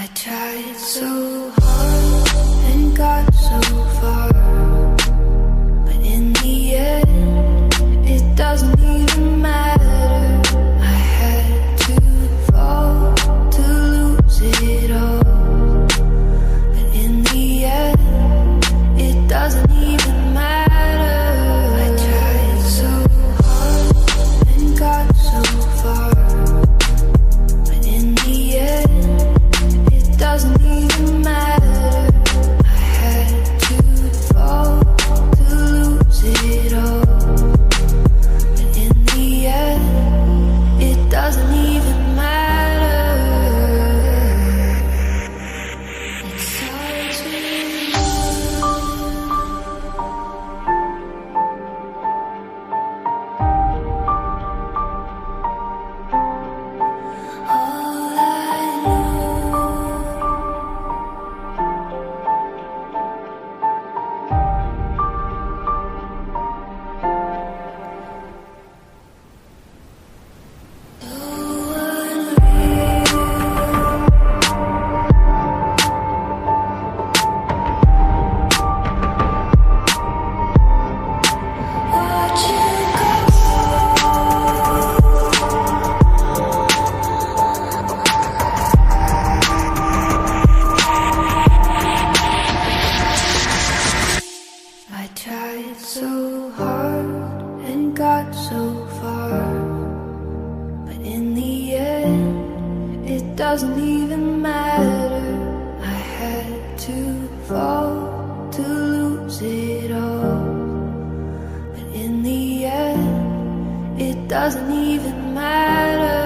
I tried so hard and got so far, but in the end, it doesn't even matter. I had to fall to lose it all, but in the end, it doesn't even matter. I tried so hard and got so far, but in the end, it doesn't even matter. I had to fall to lose it all, but in the end, it doesn't even matter. It starts with all I know. I tried so hard and got so far, but in the end, it doesn't even matter. I had to fall to lose it all, but in the end, it doesn't even matter.